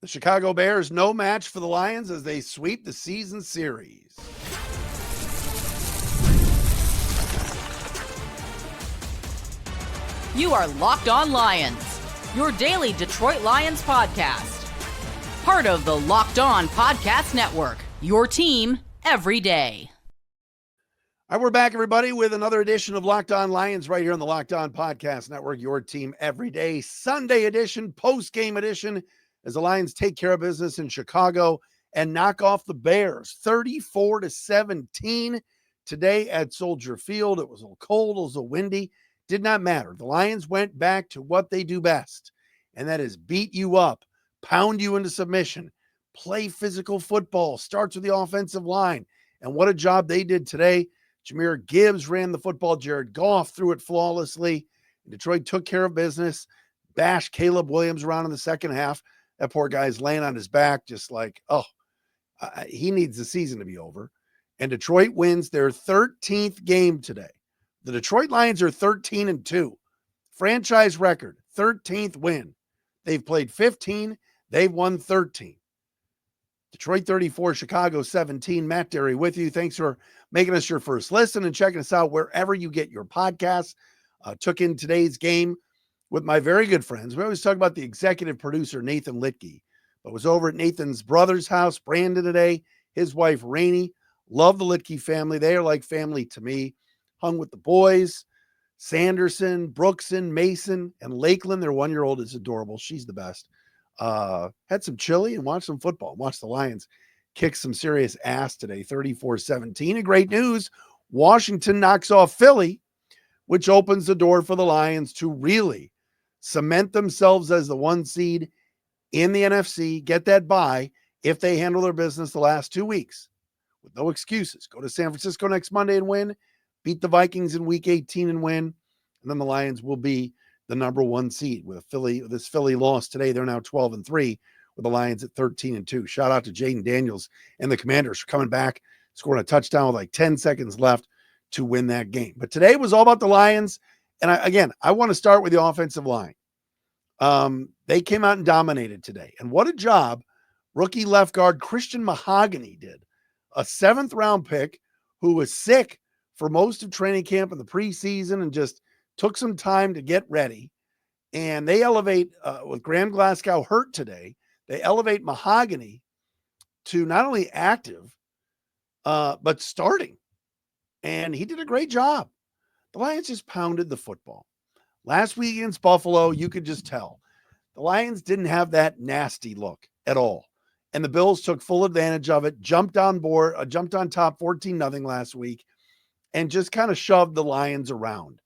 The Chicago Bears no match for the Lions as they sweep the season series. You are Locked On Lions, your daily Detroit Lions podcast. Part of the Locked On Podcast Network, your team every day. All right, we're back, everybody, with another edition of Locked On Lions right here on the Locked On Podcast Network, your team every day. Sunday edition, post-game edition, as the Lions take care of business in Chicago and knock off the Bears 34-17 today at Soldier Field. It was a little cold, it was a little windy. Did not matter. The Lions went back to what they do best, and that is beat you up, pound you into submission, play physical football, starts with the offensive line. And what a job they did today. Jahmyr Gibbs ran the football. Jared Goff threw it flawlessly. Detroit took care of business, bashed Caleb Williams around in the second half. That poor guy's laying on his back just like, he needs the season to be over. And Detroit wins their 13th game today. The Detroit Lions are 13-2. Franchise record, 13th win. They've played 15. They've won 13. Detroit 34, Chicago 17. Matt Derry with you. Thanks for making us your first listen and checking us out wherever you get your podcasts. Took in today's game with my very good friends. We always talk about the executive producer, Nathan Litke, but was over at Nathan's brother's house, Brandon, today. His wife, Rainey. Love the Litke family. They are like family to me. Hung with the boys, Sanderson, Brookson, Mason, and Lakeland. Their 1-year-old is adorable. She's the best. Had some chili and watched some football. Watched the Lions kick some serious ass today, 34-17. And great news, Washington knocks off Philly, which opens the door for the Lions to really cement themselves as the 1 seed in the NFC, get that bye if they handle their business the last 2 weeks with no excuses. Go to San Francisco next Monday and win, beat the Vikings in week 18 and win, and then the Lions will be the number 1 seed with this Philly loss today. They're now 12-3 with the Lions at 13-2. Shout out to Jaden Daniels and the Commanders for coming back, scoring a touchdown with like 10 seconds left to win that game. But today was all about the Lions. And I want to start with the offensive line. They came out and dominated today. And what a job rookie left guard Christian Mahogany did. A 7th-round pick who was sick for most of training camp in the preseason and just took some time to get ready. And they elevate, with Graham Glasgow hurt today, they elevate Mahogany to not only active, but starting. And he did a great job. The Lions just pounded the football. Last week against Buffalo, you could just tell. The Lions didn't have that nasty look at all. And the Bills took full advantage of it, jumped on top 14-0 last week, and just kind of shoved the Lions around.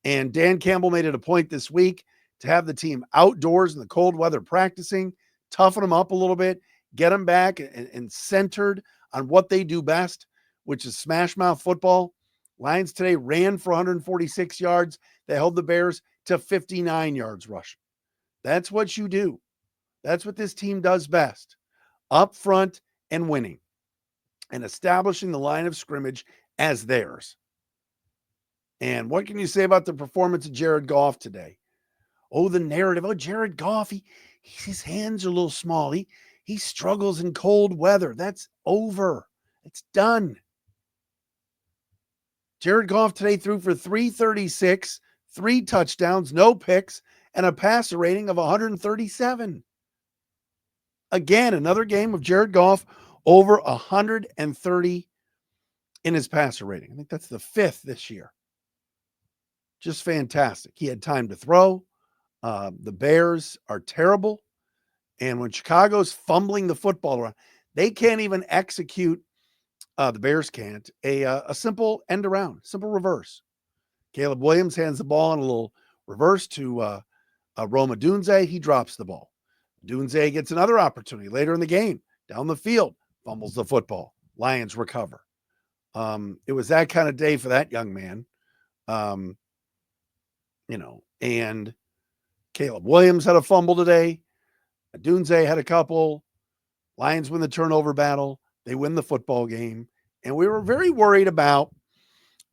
And Dan Campbell made it a point this week to have the team outdoors in the cold weather practicing, toughen them up a little bit, get them back and centered on what they do best, which is smash mouth football. Lions today ran for 146 yards. They held the Bears to 59 yards rushing. That's what you do. That's what this team does best. Up front and winning and establishing the line of scrimmage as theirs. And what can you say about the performance of Jared Goff today? Oh, the narrative. Oh, Jared Goff, his hands are a little small. He struggles in cold weather. That's over. It's done. Jared Goff today threw for 336, 3 touchdowns, no picks, and a passer rating of 137. Again, another game of Jared Goff over 130 in his passer rating. I think that's the 5th this year. Just fantastic. He had time to throw. The Bears are terrible. And when Chicago's fumbling the football around, they can't even execute, the Bears can't, a simple end around, simple reverse. Caleb Williams hands the ball in a little reverse to Roma Dunze. He drops the ball. Dunze gets another opportunity later in the game, down the field, fumbles the football. Lions recover. It was that kind of day for that young man. And Caleb Williams had a fumble today. Dunze had a couple. Lions win the turnover battle. They win the football game. And we were very worried about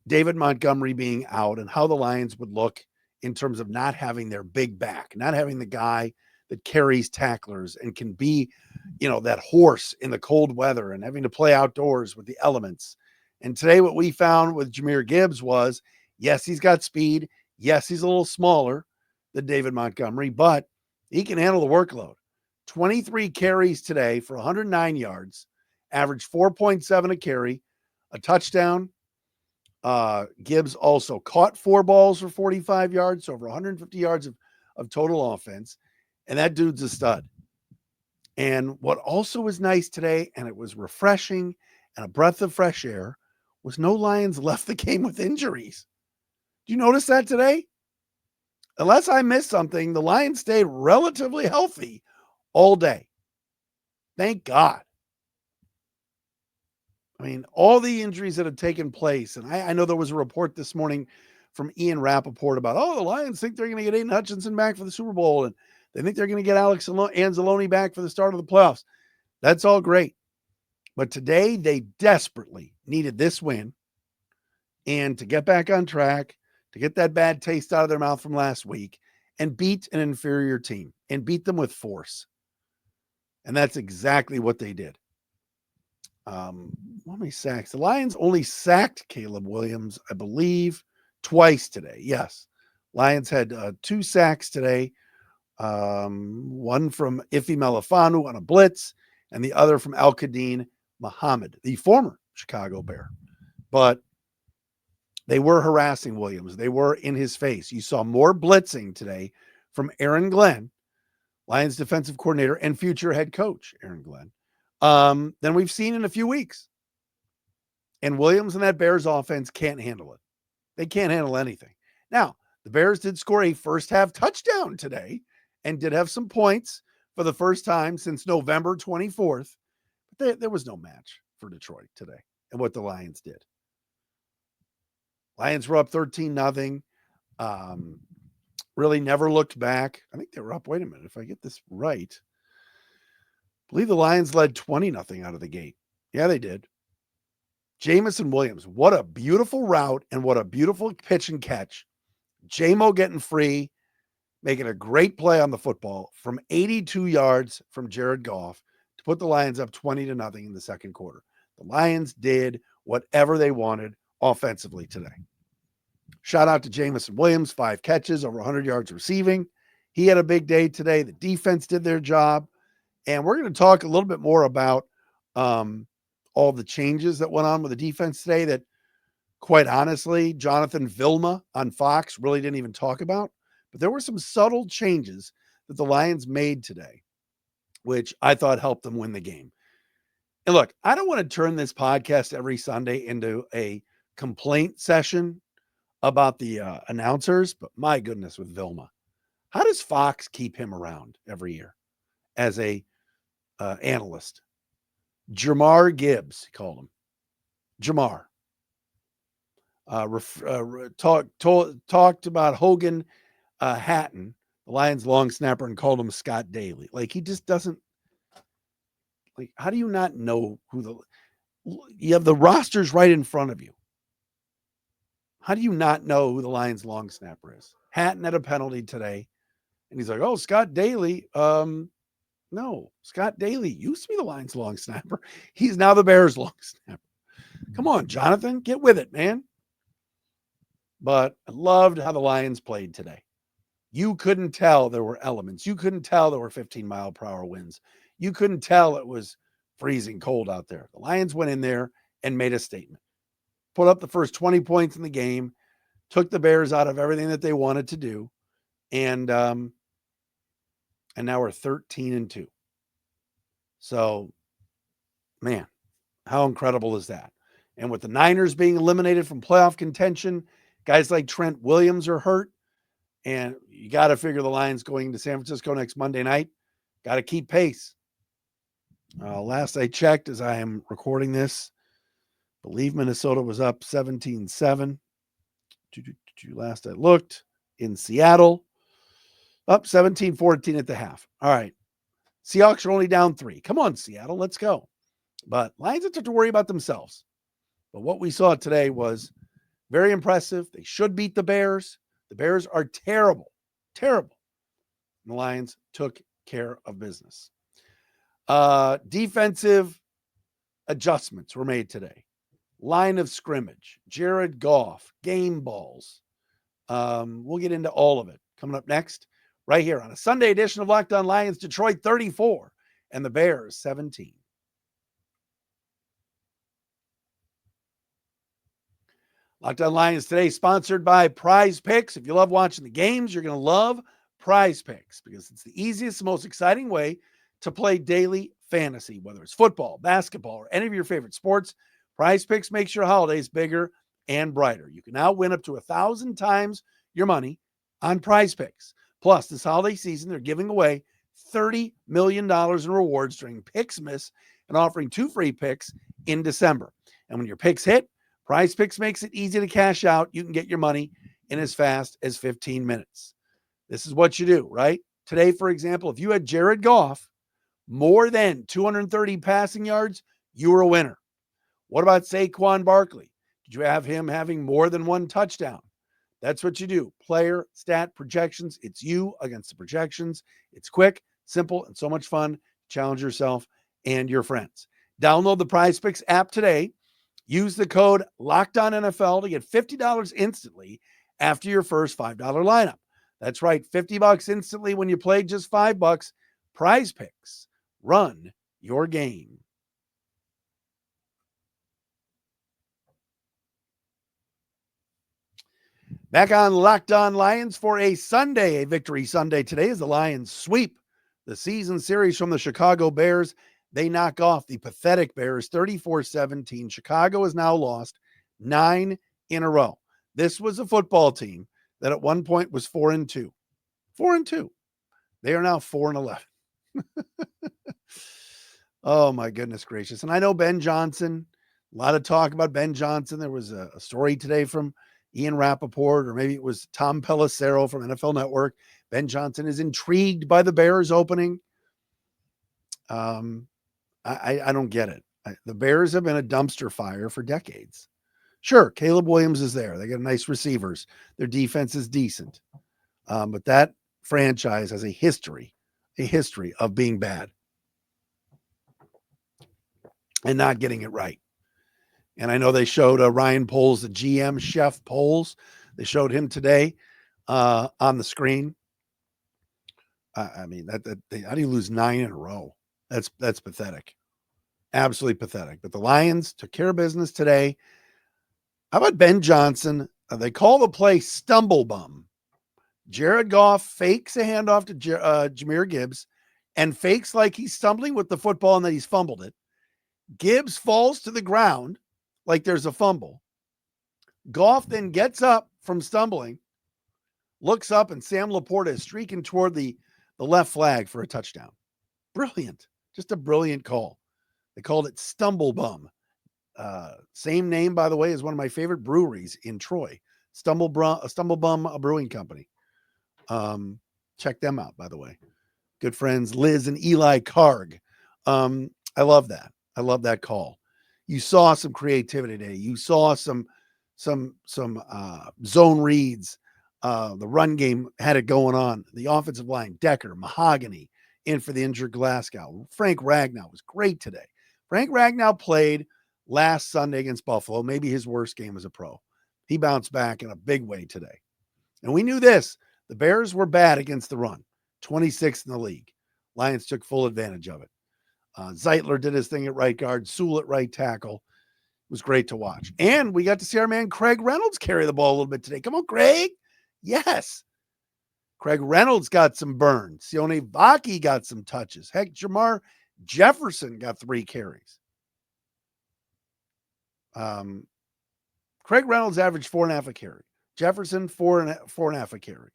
David Montgomery being out and how the Lions would look in terms of not having their big back, not having the guy that carries tacklers and can be, that horse in the cold weather and having to play outdoors with the elements. And today what we found with Jahmyr Gibbs was, yes, he's got speed. Yes, he's a little smaller than David Montgomery, but he can handle the workload. 23 carries today for 109 yards, averaged 4.7 a carry, a touchdown. Gibbs also caught 4 balls for 45 yards, so over 150 yards of total offense. And that dude's a stud. And what also was nice today, and it was refreshing and a breath of fresh air, was no Lions left the game with injuries. Do you notice that today? Unless I missed something, the Lions stayed relatively healthy all day. Thank God. I mean, all the injuries that have taken place, and I know there was a report this morning from Ian Rappaport about, the Lions think they're going to get Aiden Hutchinson back for the Super Bowl, and they think they're going to get Alex Anzalone back for the start of the playoffs. That's all great. But today, they desperately needed this win and to get back on track, to get that bad taste out of their mouth from last week and beat an inferior team and beat them with force. And that's exactly what they did. How many sacks? The Lions only sacked Caleb Williams, I believe, twice today. Yes. Lions had 2 sacks today. One from Ife Melifanu on a blitz and the other from Al-Qadim Muhammad, the former Chicago Bear. But they were harassing Williams. They were in his face. You saw more blitzing today from Aaron Glenn, Lions defensive coordinator and future head coach, Aaron Glenn, than we've seen in a few weeks. And Williams and that Bears offense can't handle it. They can't handle anything. Now, the Bears did score a first half touchdown today and did have some points for the first time since November 24th. But there was no match for Detroit today and what the Lions did. Lions were up 13-0. Really never looked back. I think they were up. Wait a minute. If I get this right, I believe the Lions led 20-0 out of the gate. Yeah, they did. Jamison Williams, what a beautiful route and what a beautiful pitch and catch. J-Mo getting free, making a great play on the football from 82 yards from Jared Goff to put the Lions up 20-0 in the second quarter. The Lions did whatever they wanted offensively today. Shout out to Jamison Williams, 5 catches, over 100 yards receiving. He had a big day today. The defense did their job. And we're going to talk a little bit more about all the changes that went on with the defense today that, quite honestly, Jonathan Vilma on Fox really didn't even talk about. But there were some subtle changes that the Lions made today, which I thought helped them win the game. And look, I don't want to turn this podcast every Sunday into a complaint session about the announcers, but my goodness, with Vilma, how does Fox keep him around every year as a analyst? Jahmyr Gibbs, he called him. Jahmyr. Talked about Hogan Hatton, the Lions long snapper, and called him Scott Daly. Like, he just doesn't, like, how do you not know you have the rosters right in front of you. How do you not know who the Lions long snapper is? Hatton had a penalty today, and he's like, oh, Scott Daly. No, Scott Daly used to be the Lions long snapper. He's now the Bears long snapper. Come on, Jonathan, get with it, man. But I loved how the Lions played today. You couldn't tell there were elements. You couldn't tell there were 15-mile-per-hour winds. You couldn't tell it was freezing cold out there. The Lions went in there and made a statement. Put up the first 20 points in the game, took the Bears out of everything that they wanted to do, and now we're 13-2. So, man, how incredible is that? And with the Niners being eliminated from playoff contention, guys like Trent Williams are hurt, and you got to figure the Lions going to San Francisco next Monday night, got to keep pace. Last I checked, as I am recording this, I believe Minnesota was up 17-7. Last I looked, in Seattle, up 17-14 at the half. All right. Seahawks are only down 3. Come on, Seattle, let's go. But Lions have to worry about themselves. But what we saw today was very impressive. They should beat the Bears. The Bears are terrible, terrible. And the Lions took care of business. Defensive adjustments were made today. Line of scrimmage, Jared Goff, game balls. We'll get into all of it coming up next, right here on a Sunday edition of Locked On Lions. Detroit 34 and the Bears 17. Locked On Lions today, sponsored by PrizePicks. If you love watching the games, you're going to love PrizePicks because it's the easiest, most exciting way to play daily fantasy, whether it's football, basketball, or any of your favorite sports. PrizePicks makes your holidays bigger and brighter. You can now win up to 1,000 times your money on PrizePicks. Plus, this holiday season, they're giving away $30 million in rewards during Picksmas and offering 2 free picks in December. And when your picks hit, PrizePicks makes it easy to cash out. You can get your money in as fast as 15 minutes. This is what you do, right? Today, for example, if you had Jared Goff more than 230 passing yards, you were a winner. What about Saquon Barkley? Did you have him having more than 1 touchdown? That's what you do. Player, stat, projections. It's you against the projections. It's quick, simple, and so much fun. Challenge yourself and your friends. Download the PrizePicks app today. Use the code LOCKEDONNFL to get $50 instantly after your first $5 lineup. That's right, $50 instantly when you play just $5. PrizePicks. Run your game. Back on Locked On Lions for a victory Sunday today as the Lions sweep the season series from the Chicago Bears. They knock off the pathetic Bears 34-17. Chicago has now lost 9 in a row. This was a football team that at one point was 4-2. 4-2. They are now 4-11. Oh, my goodness gracious. And I know Ben Johnson, a lot of talk about Ben Johnson. There was a story today from Ian Rappaport, or maybe it was Tom Pelissero from NFL Network. Ben Johnson is intrigued by the Bears opening. I don't get it. The Bears have been a dumpster fire for decades. Sure, Caleb Williams is there. They got nice receivers. Their defense is decent. But that franchise has a history of being bad and not getting it right. And I know they showed Ryan Poles, the GM, Chef Poles. They showed him today on the screen. I mean, how do you lose 9 in a row? That's pathetic. Absolutely pathetic. But the Lions took care of business today. How about Ben Johnson? They call the play stumble bum. Jared Goff fakes a handoff to Jahmyr Gibbs and fakes like he's stumbling with the football and that he's fumbled it. Gibbs falls to the ground like there's a fumble. Goff then gets up from stumbling, looks up, and Sam Laporta is streaking toward the left flag for a touchdown. Brilliant. Just a brilliant call. They called it Stumble Bum. Same name, by the way, as one of my favorite breweries in Troy. Stumble Bum Brewing Company. Check them out, by the way. Good friends Liz and Eli Karg. I love that. I love that call. You saw some creativity today. You saw some zone reads. The run game had it going on. The offensive line, Decker, Mahogany, in for the injured Glasgow. Frank Ragnow was great today. Frank Ragnow played last Sunday against Buffalo, maybe his worst game as a pro. He bounced back in a big way today. And we knew this. The Bears were bad against the run, 26th in the league. Lions took full advantage of it. Zeitler did his thing at right guard, Sewell at right tackle. It was great to watch. And we got to see our man Craig Reynolds carry the ball a little bit today. Come on, Craig. Yes. Craig Reynolds got some burn. Sione Vaki got some touches. Heck, Jamar Jefferson got 3 carries. Craig Reynolds averaged 4.5 a carry. Jefferson, 4.5 a carry.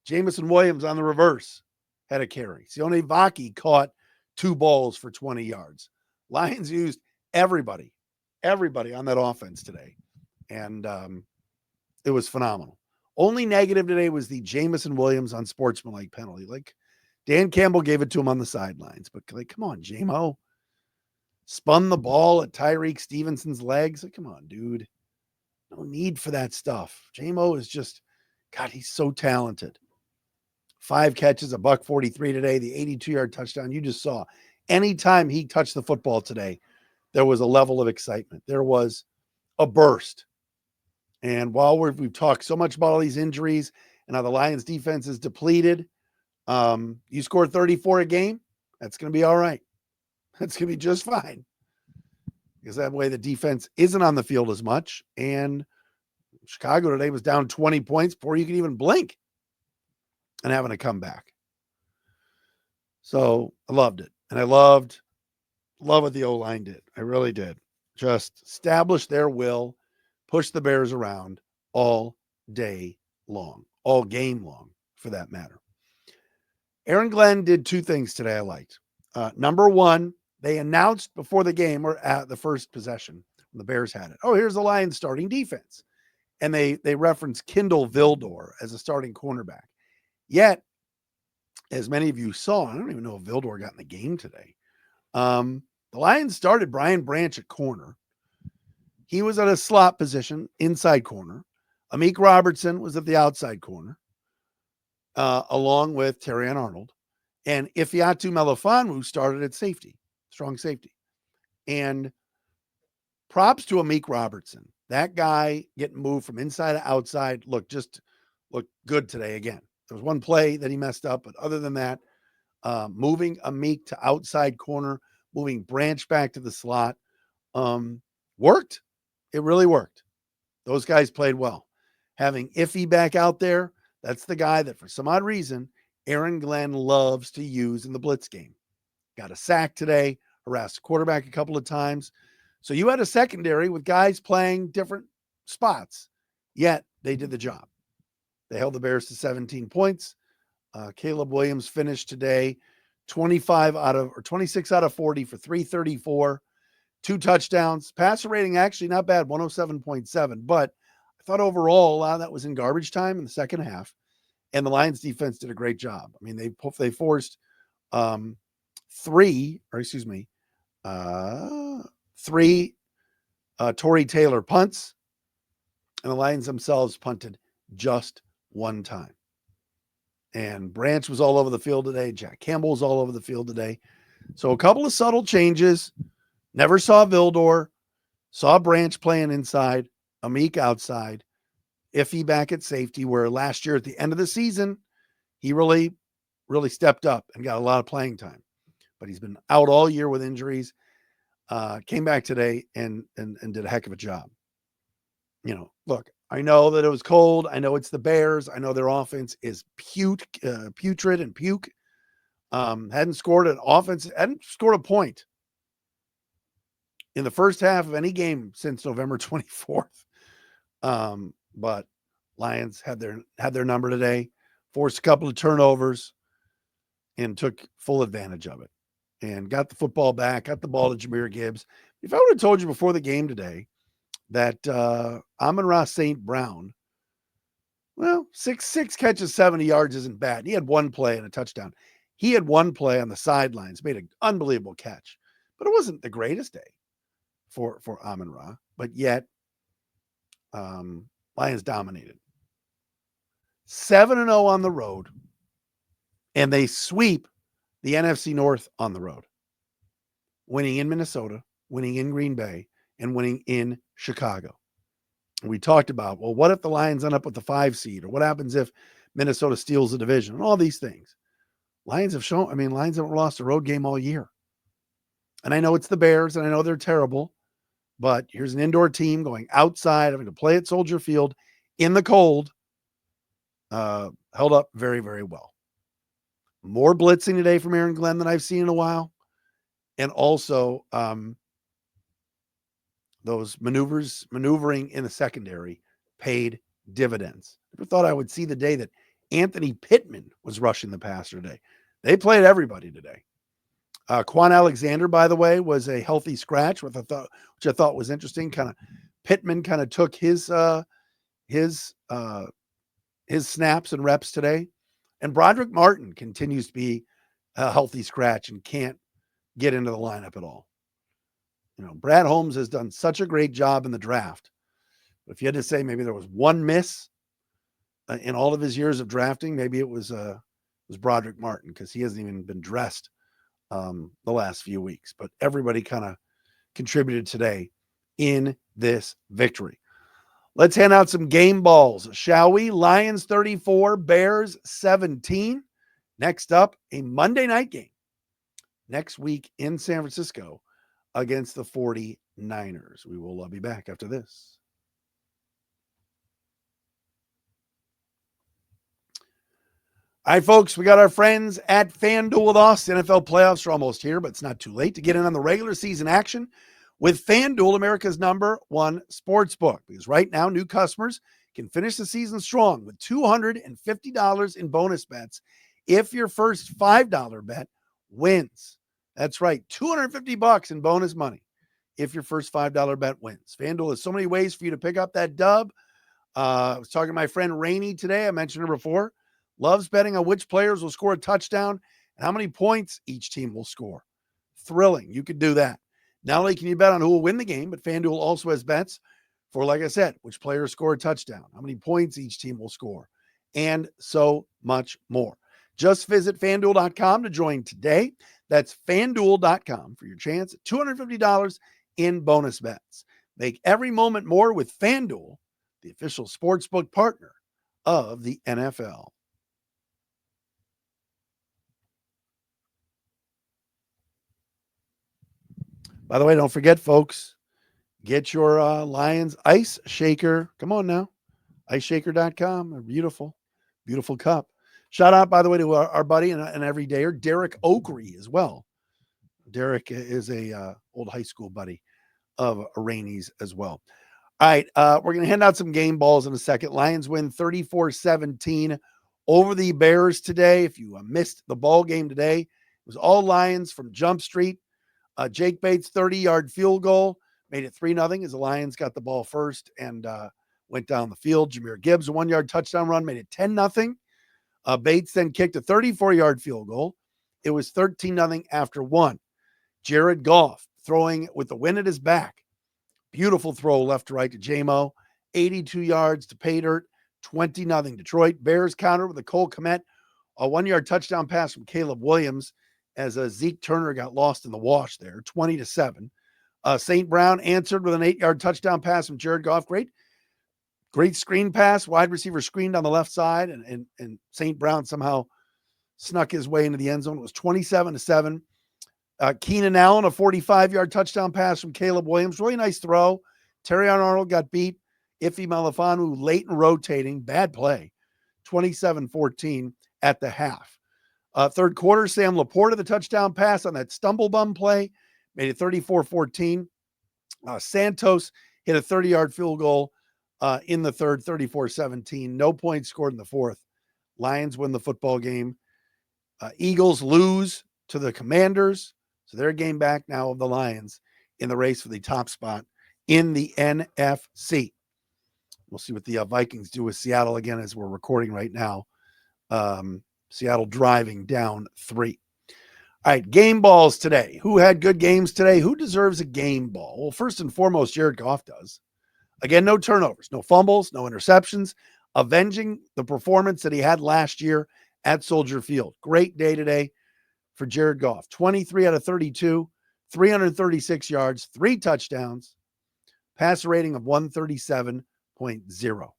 Jamison Williams on the reverse had a carry. Sione Vaki caught 2 balls for 20 yards. Lions used everybody on that offense today. And it was phenomenal. Only negative today was the Jamison Williams unsportsmanlike penalty. Like, Dan Campbell gave it to him on the sidelines, but like, come on, J-Mo. Spun the ball at Tyreek Stevenson's legs. Like, come on, dude. No need for that stuff. J-Mo is just, God, he's so talented. 5 catches, $143 today, the 82-yard touchdown. You just saw. Anytime he touched the football today, there was a level of excitement. There was a burst. And while we've talked so much about all these injuries and how the Lions defense is depleted, you scored 34 a game, that's going to be all right. That's going to be just fine. Because that way the defense isn't on the field as much. And Chicago today was down 20 points before you could even blink and having to come back. So I loved it. And I love what the O-line did. I really did. Just establish their will, push the Bears around all day long, all game long for that matter. Aaron Glenn did 2 things today I liked. Number one, they announced before the game or at the first possession when the Bears had it. Oh, here's the Lions starting defense. And they referenced Kindle Vildor as a starting cornerback. Yet, as many of you saw, I don't even know if Vildor got in the game today. The Lions started Brian Branch at corner. He was at a slot position, inside corner. Amik Robertson was at the outside corner, along with Terrion Arnold. And Ifeatu Melifonwu started at safety, strong safety. And props to Amik Robertson. That guy getting moved from inside to outside looked good today again. There was one play that he messed up, but other than that, moving Amik to outside corner, moving Branch back to the slot, worked. It really worked. Those guys played well. Having Iffy back out there, that's the guy that for some odd reason, Aaron Glenn loves to use in the blitz game. Got a sack today, harassed the quarterback a couple of times. So you had a secondary with guys playing different spots, yet they did the job. They held the Bears to 17 points. Caleb Williams finished today 26 out of 40 for 334, 2 touchdowns. Passer rating actually not bad, 107.7. But I thought overall a lot of that was in garbage time in the second half, and the Lions defense did a great job. I mean, they forced 3 Torrey Taylor punts, and the Lions themselves punted just 1 time. And Branch was all over the field today. Jack Campbell was all over the field today. So a couple of subtle changes. Never saw Vildor. Saw Branch playing inside. Amik outside. Iffy back at safety, where last year at the end of the season, he really, really stepped up and got a lot of playing time. But he's been out all year with injuries. Came back today and did a heck of a job. You know, look, I know that it was cold. I know it's the Bears. I know their offense is putrid and puke. Hadn't scored a point in the first half of any game since November 24th. But Lions had their number today, forced a couple of turnovers, and took full advantage of it. And got the football back, got the ball to Jahmyr Gibbs. If I would have told you before the game today that Amon-Ra St. Brown, well, six catches, 70 yards isn't bad. He had 1 play and a touchdown. He had 1 play on the sidelines, made an unbelievable catch. But it wasn't the greatest day for Amon-Ra. But yet, Lions dominated. 7-0 on the road, and they sweep the NFC North on the road, winning in Minnesota, winning in Green Bay, and winning in Chicago. And we talked about, well, what if the Lions end up with the 5 seed, or what happens if Minnesota steals the division, and all these things. Lions haven't lost a road game all year. And I know it's the Bears, and I know they're terrible, but here's an indoor team going outside, having to play at Soldier Field in the cold, held up very, very well. More blitzing today from Aaron Glenn than I've seen in a while. And also those maneuvering in the secondary paid dividends. Never thought I would see the day that Anthony Pittman was rushing the passer today. They played everybody today. Quan Alexander, by the way, was a healthy scratch, which I thought was interesting. Pittman took his snaps and reps today. And Broderick Martin continues to be a healthy scratch and can't get into the lineup at all. You know, Brad Holmes has done such a great job in the draft. But if you had to say maybe there was one miss in all of his years of drafting, maybe it was was Broderick Martin, because he hasn't even been dressed the last few weeks. But everybody kind of contributed today in this victory. Let's hand out some game balls, shall we? Lions 34, Bears 17. Next up, a Monday night game next week in San Francisco against the 49ers. We will be back after this. All right, folks, we got our friends at FanDuel with us. The NFL playoffs are almost here, but it's not too late to get in on the regular season action with FanDuel, America's #1 sportsbook. Because right now, new customers can finish the season strong with $250 in bonus bets if your first $5 bet wins. That's right, $250 in bonus money if your first $5 bet wins. FanDuel has so many ways for you to pick up that dub. I was talking to my friend Rainey today. I mentioned her before. Loves betting on which players will score a touchdown and how many points each team will score. Thrilling. You could do that. Not only can you bet on who will win the game, but FanDuel also has bets for, like I said, which players score a touchdown, how many points each team will score, and so much more. Just visit FanDuel.com to join today. That's FanDuel.com for your chance at $250 in bonus bets. Make every moment more with FanDuel, the official sportsbook partner of the NFL. By the way, don't forget, folks, get your Lions ice shaker. Come on now. Iceshaker.com. A beautiful, beautiful cup. Shout out, by the way, to our buddy and everydayer, Derek Oakrey, as well. Derek is a old high school buddy of Rainey's as well. All right, we're going to hand out some game balls in a second. Lions win 34-17 over the Bears today. If you missed the ball game today, it was all Lions from Jump Street. Jake Bates' 30-yard field goal made it 3-0 as the Lions got the ball first and went down the field. Jahmyr Gibbs, a 1-yard touchdown run, made it 10-0. Bates then kicked a 34-yard field goal. It was 13-0 after one. Jared Goff throwing with the wind at his back. Beautiful throw left to right to J-Mo. 82 yards to pay dirt. 20-0 Detroit. Bears counter with a Cole Kmet. A 1-yard touchdown pass from Caleb Williams as Zeke Turner got lost in the wash there. 20-7. St. Brown answered with an 8-yard touchdown pass from Jared Goff. Great screen pass. Wide receiver screened on the left side, and St. Brown somehow snuck his way into the end zone. It was 27-7. Keenan Allen, a 45-yard touchdown pass from Caleb Williams. Really nice throw. Terrion Arnold got beat. Iffy Malafanu late and rotating. Bad play. 27-14 at the half. Third quarter, Sam Laporta, the touchdown pass on that stumble bum play, made it 34-14. Santos hit a 30-yard field goal in the third, 34-17. No points scored in the fourth. Lions win the football game. Eagles lose to the Commanders. So they're a game back now of the Lions in the race for the top spot in the NFC. We'll see what the Vikings do with Seattle again as we're recording right now. Seattle driving down 3. All right, game balls today. Who had good games today? Who deserves a game ball? Well, first and foremost, Jared Goff does. Again, no turnovers, no fumbles, no interceptions, avenging the performance that he had last year at Soldier Field. Great day today for Jared Goff. 23 out of 32, 336 yards, 3 touchdowns, passer rating of 137.0.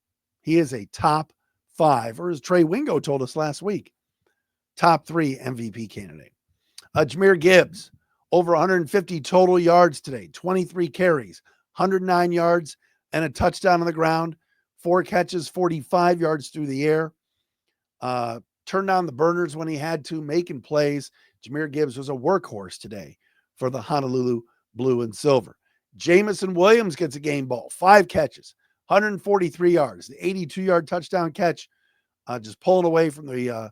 He is a top 5, or as Trey Wingo told us last week, top 3 MVP candidate. Jahmyr Gibbs, over 150 total yards today, 23 carries, 109 yards, and a touchdown on the ground, 4 catches, 45 yards through the air. Turned down the burners when he had to, making plays. Jahmyr Gibbs was a workhorse today for the Honolulu Blue and Silver. Jamison Williams gets a game ball, 5 catches, 143 yards, the 82-yard touchdown catch, just pulling away from the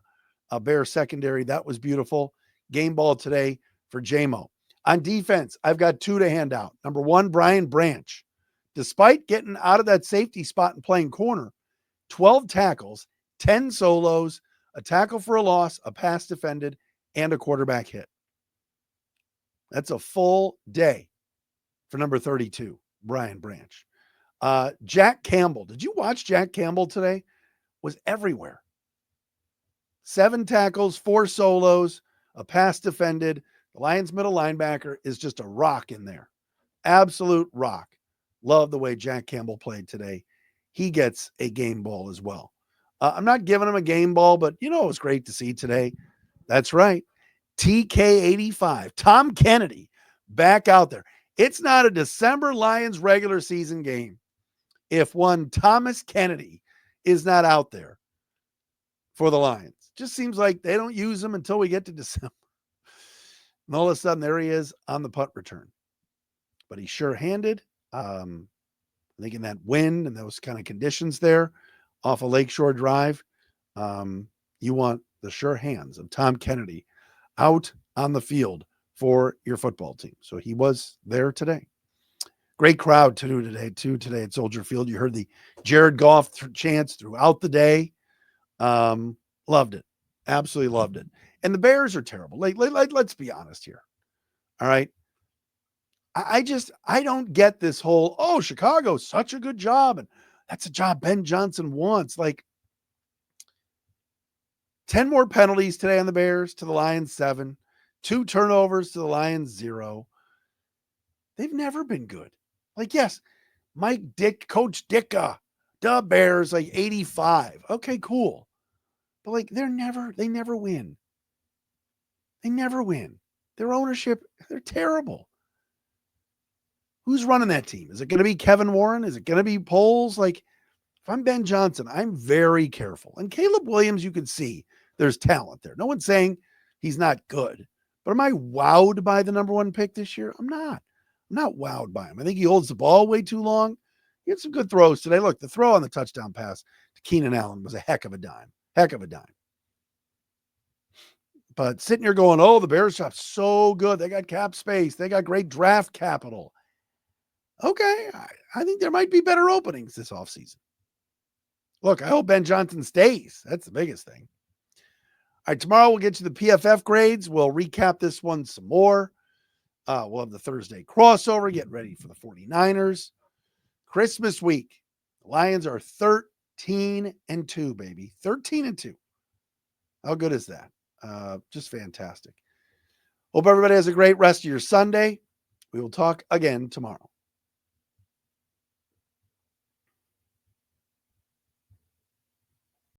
Bear secondary. That was beautiful. Game ball today for J-Mo. On defense, I've got 2 to hand out. Number 1, Brian Branch. Despite getting out of that safety spot and playing corner, 12 tackles, 10 solos, a tackle for a loss, a pass defended, and a quarterback hit. That's a full day for number 32, Brian Branch. Jack Campbell. Did you watch Jack Campbell today? Was everywhere. 7 tackles, 4 solos, a pass defended. The Lions middle linebacker is just a rock in there. Absolute rock. Love the way Jack Campbell played today. He gets a game ball as well. I'm not giving him a game ball, but it was great to see today. That's right. TK85, Tom Kennedy, back out there. It's not a December Lions regular season game if one Thomas Kennedy is not out there for the Lions. Just seems like they don't use him until we get to December. And all of a sudden, there he is on the punt return. But he's sure-handed. I think in that wind and those kind of conditions there off a Lakeshore Drive, you want the sure hands of Tom Kennedy out on the field for your football team. So he was there today. Great crowd today at Soldier Field. You heard the Jared Goff chants throughout the day. Loved it. Absolutely loved it. And the Bears are terrible. Let's be honest here. All right. I don't get this whole, Chicago's such a good job. And that's a job Ben Johnson wants. 10 more penalties today on the Bears to the Lions 7, 2 turnovers to the Lions 0. They've never been good. Yes, Coach Dicka, the Bears 85. Okay, cool. But they never win. They never win. Their ownership, they're terrible. Who's running that team? Is it going to be Kevin Warren? Is it going to be Poles? If I'm Ben Johnson, I'm very careful. And Caleb Williams, you can see there's talent there. No one's saying he's not good. But am I wowed by the number 1 pick this year? I'm not. I'm not wowed by him. I think he holds the ball way too long. He had some good throws today. Look, the throw on the touchdown pass to Keenan Allen was a heck of a dime. Heck of a dime. But sitting here going, the Bears are so good. They got cap space. They got great draft capital. Okay, I think there might be better openings this offseason. Look, I hope Ben Johnson stays. That's the biggest thing. All right, tomorrow we'll get to the PFF grades. We'll recap this one some more. We'll have the Thursday crossover, get ready for the 49ers. Christmas week, the Lions are 13-2, baby. 13-2. How good is that? Just fantastic. Hope everybody has a great rest of your Sunday. We will talk again tomorrow.